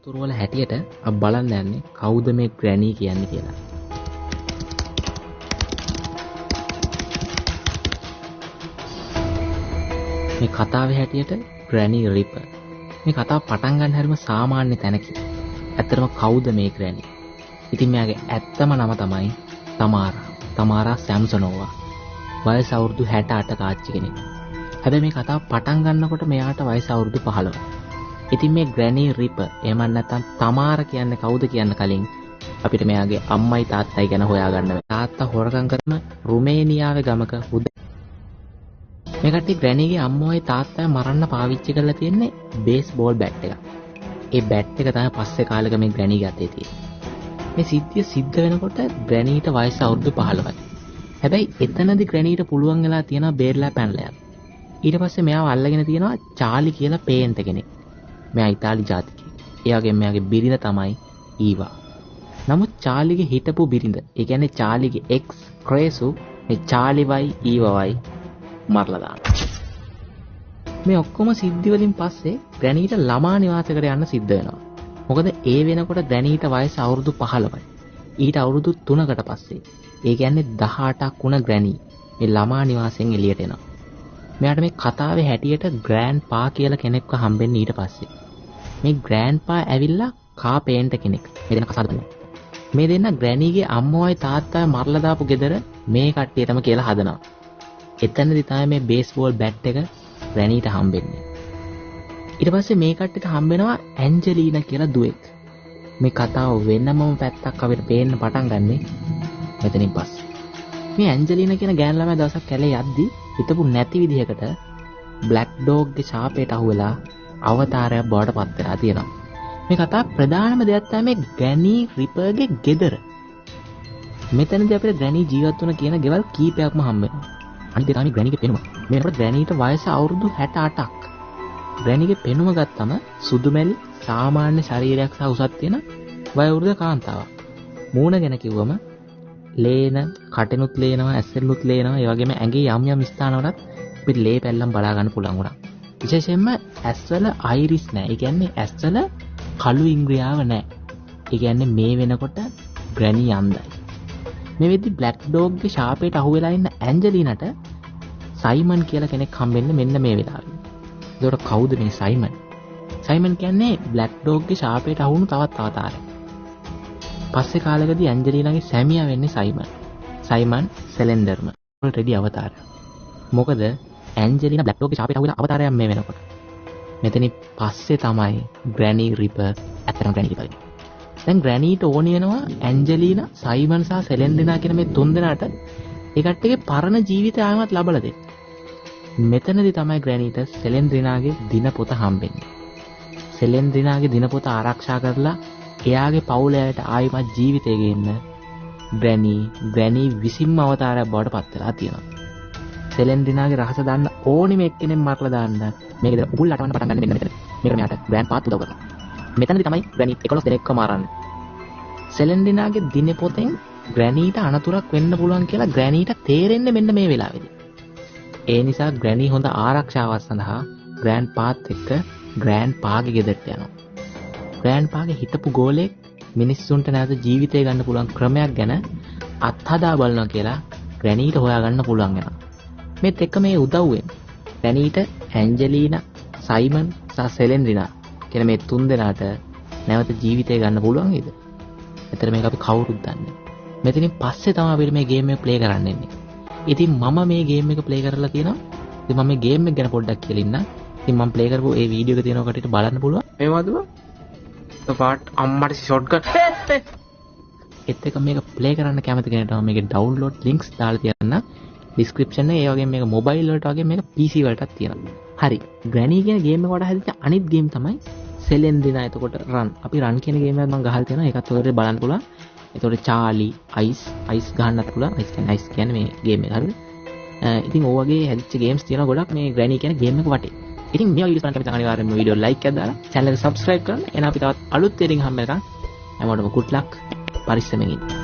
තොරතුරු වල හැටියට අපි බලන්න යන්නේ කවුද මේ ග්‍රැනි කියන්නේ කියලා. මේ කතාවේ හැටියට ග්‍රැනි රිපර්. මේ කතාව පටන් ගන්න හැරිම සාමාන්‍ය තැනකින්. ඇත්තටම කවුද මේ ග්‍රැනි? ඉතින් මෙයාගේ ඇත්තම නම තමයි තමාරා. තමාරා සැම්සනෝවා. වයස අවුරුදු 68ක ආච්චි කෙනෙක්. හැබැයි මේ කතාව පටන් ගන්නකොට මෙයාට වයස අවුරුදු 15. ඉතින් මේ ග්‍රැනි රිපර් එහෙම නැත්නම් තමාරා කියන්නේ කවුද කියන්න කලින් අපිට මෙයාගේ අම්මයි තාත්තයි ගැන හොයාගන්න වෙනවා. තාත්තා හොරකම් කරන රුමේනියාවේ ගමක මේ කට්ටිය ග්‍රැනිගේ අම්මෝයි තාත්තයි මරන්න පාවිච්චි කරලා තියෙන්නේ බේස්බෝල් බැට් එකක්. ඒ බැට් එක තමයි පස්සේ කාලෙක මේ ග්‍රැනි ගත්තේ තියෙන්නේ. මේ සිද්ධිය සිද්ධ වෙනකොට ග්‍රැනීට වයස අවුරුදු 15යි. හැබැයි එතනදී ග්‍රැනීට පුළුවන් වෙලා තියෙනවා බේරලා පැනලා යන්න. ඊට පස්සේ මෙයාව අල්ලගෙන තියෙනවා චාලි කියලා පේන්ට කෙනෙක්. මෙයා ඉතාලි ජාතිකයෙක්. ඒ වගේම මෙයාගේ බිරිඳ තමයි ඊවා. නමුත් චාලිගේ හිටපු බිරිඳ, ඒ කියන්නේ චාලිගේ එක්ස් ක්‍රේසු මේ චාලිවයි ඊවවයි මරලා දානවා. මේ ඔක්කොම සිද්ධි වලින් පස්සේ ග්‍රැනීට ළමා නිවාසයකට යන්න සිද්ධ වෙනවා. මොකද ඒ වෙනකොට ග්‍රැනීට වයස අවුරුදු 15යි. ඊට අවුරුදු 3කට පස්සේ, ඒ කියන්නේ 18ක් වුණ ග්‍රැනී මේ ළමා නිවාසයෙන් එළියට එනවා. මෙයාට මේ කතාවේ හැටියට ග්‍රෑන්ඩ් පා කියලා කෙනෙක්ව හම්බෙන්නේ ඊට පස්සේ. මේ ග්‍රෑන්ඩ් පා ඇවිල්ලා කා පේන්ට කෙනෙක්. මේ දෙන්න කසාද බලන්න. මේ දෙන්න ග්‍රැනීගේ අම්මවයි තාත්තයි මරලා දාපු ගෙදර මේ කට්ටියටම කියලා හදනවා. එතනදී තමයි මේ බේස්බෝල් බැට් එක ග්‍රැනීට හම්බෙන්නේ. ඊට පස්සේ මේ කට්ටියට හම්බෙනවා ඇන්ජලිනා කියලා දුවෙක්. මේ කතාව වෙනමම පැත්තක් අපිට පේන්න පටන් ගන්නෙ මෙතනින් පස්සේ. මේ ඇන්ජලිනා කියන ගෑනු ළමයා දවසක් කැලේ යද්දි හිතපු නැති විදිහකට බ්ලැක් ඩොග්ගේ ශාපයට අහුවෙලා අවතාරයක් බවට පත් වෙලා තියෙනවා. මේ කතාව ප්‍රධානම දෙයක් තමයි මේ ග්‍රැනි රිපර්ගේ ගෙදර. මෙතනදී අපිට ග්‍රැනි ජීවත් වුණ කියන ගෙවල් කීපයක්ම හම්බ වෙනවා. අනිත් දේ තමයි ග්‍රැනිගේ පෙනුම. මේකට ග්‍රැනීට වයස අවුරුදු 68ක්. ග්‍රැනිගේ පෙනුම ගත්තම සුදුමැලි සාමාන්‍ය ශරීරයක් සහ උසක් තියෙන වයෝවෘද්ධ කාන්තාවක්. මූණ ගැන කිව්වම ලේන, කටෙනුත් ලේනවා, ඇස්වලුත් ලේනවා, ඒ වගේම ඇඟේ යම් යම් ස්ථානවලත් අපිට ලේ පැල්ලම් බලා ගන්න පුළුවන් වුණා. විශේෂයෙන්ම ඇස්වල අයිරිස් නැහැ. ඒ කියන්නේ ඇස්වල කළු ඉංග්‍රියාව නැහැ. ඒ කියන්නේ මේ වෙනකොට ග්‍රැනි අන්ධයි. මේ වෙද්දි බ්ලැක් ඩොග්ගේ ශාපයට අහු වෙලා ඉන්න ඇන්ජලිනාට සයිමන් කියලා කෙනෙක් හම්බෙන්නේ මෙන්න මේ වෙලාවේ. ඒකට කවුද මේ සයිමන්? සයිමන් කියන්නේ බ්ලැක් ඩොග්ගේ ශාපයට අහු වුණු තවත් අවතාරයක්. පස්සේ කාලෙකදී ඇන්ජලිනාගේ සැමියා වෙන්නේ සයිමන්. සයිමන් සෙලෙන්ඩර්ම. රෙඩි අවතාරය. මොකද ඇන්ජලිනා බ්ලැක් ඩොග්ගේ ශාපයට අහු වෙලා අවතාරයක් මේ වෙනකොට. මෙතනින් පස්සේ තමයි ග්‍රැනි රිපර් ඇත්තටම ග්‍රැනි රිපර්. දැන් ග්‍රැනීට ඕනි වෙනවා ඇන්ජලිනා, සයිමන් සහ සෙලෙන්ඩ්‍රිනා කියන මේ තුන් දෙනාට ඒ කට්ටියගේ පරණ ජීවිතය ආයමත් ලබලා දෙන්න. මෙතනදී තමයි ග්‍රැනීට සෙලෙන්ඩ්‍රිනාගේ දිනපොත හම්බෙන්නේ. සෙලෙන්ඩ්‍රිනාගේ දිනපොත ආරක්ෂා කරලා එයාගේ පවුලයට ආයමත් ජීවිතය ගෙන්න ග්‍රැනි විසින්ම අවතාරයක් බවට පත් වෙලා තියෙනවා. සෙලෙන්ඩ්‍රිනාගේ රහස දන්න ඕනිම එක්කෙනෙක් මරලා දාන්න මේකද උගුල් අටවන්න පටන් ගන්න මෙන්න මෙතන. මේකට මෙයාට ග්‍රෑන්ඩ් පාත් උදව් කරනවා. මෙතනදී තමයි ග්‍රැනි 11 දෙනෙක්ව මාරන්නේ. සෙලෙන්ඩ්‍රිනාගේ දිනපොතෙන් ග්‍රැනීට අනතුරක් වෙන්න පුළුවන් කියලා ග්‍රැනීට තේරෙන්නේ මෙන්න මේ වෙලාවේදී. ඒ නිසා ග්‍රැනි හොඳ ආරක්ෂාවක් සඳහා ග්‍රෑන්ඩ් පාත් එක්ක ග්‍රෑන්ඩ් පාගේ ගෙදරට යනවා. ග්‍රෑන්ඩ් පාගේ හිටපු ගෝලෙක් මිනිස්සුන්ට නැවත ජීවිතය ගන්න පුළුවන් ක්‍රමයක් ගැන අත්හදා බලනවා කියලා ග්‍රැනීට හොයාගන්න පුළුවන් වෙනවා. මේත් එක්ක මේ උදව්වෙන් ග්‍රැනීට ඇන්ජලිනා, සයිමන් සහ සෙලෙන්ඩ්‍රිනා කියන මේ තුන් දෙනාට නැවත ජීවිතය ගන්න පුළුවන් නේද? එතන මේක අපි කවුරුත් දන්නේ. මෙතනින් පස්සේ තමයි අපිට මේ ගේම් එක ප්ලේ කරන්න එන්නේ. ඉතින් මම මේ ගේම් එක ප්ලේ කරලා තියෙනවා. ඉතින් මම මේ ගේම් එක ගැන පොඩ්ඩක් කියලා ඉන්නම්. ඉතින් මම ප්ලේ කරපු ඒ වීඩියෝ එක තියෙනවා කටට බලන්න පුළුවන්. මේ වදුව පාට් අම්මට ෂොට්කට් ඒත් එක මේක ප්ලේ කරන්න කැමති කෙනෙක්ට මම මේකේ ඩවුන්ලෝඩ් ලින්ක්ස් දාලා තියන්නම් ඩිස්ක්‍රිප්ෂන් එකේ. ඒ වගේම මේක මොබයිල් වලට වගේ මේක PC වලටත් තියෙනවා. හරි. ග්‍රැනි කියන ගේම් එක වඩා හැදිච්ච අනිත් ගේම් තමයි සෙලෙන්ඩ්‍රිනා. එතකොට රන්. අපි රන් කියන ගේම් එකක් මම ගහලා තියෙනවා. ඒකත් ඔයාලට බලන්න පුළුවන්. එතකොට චාලි, අයිස් ගහන්නත් පුළුවන්. අයිස් කියන්නේ මේ ගේම් එක. හරිද? ඉතින් ඔය වගේ හැදිච්ච ගේම්ස් තියෙනවා ගොඩක් මේ ග්‍රැනි කියන ගේම් එක වටේ. ඉතින් මේ වීඩියෝස් බලන්න කැමති අනිවාර්යෙන්ම වීඩියෝ ලයික් එකක් දාලා channel එක subscribe කරන්න. එහෙනම් අපි තවත් අලුත් දෙයක් හම්බ වෙනකන් හැමෝටම good luck. පරිස්සමෙන් ඉන්න.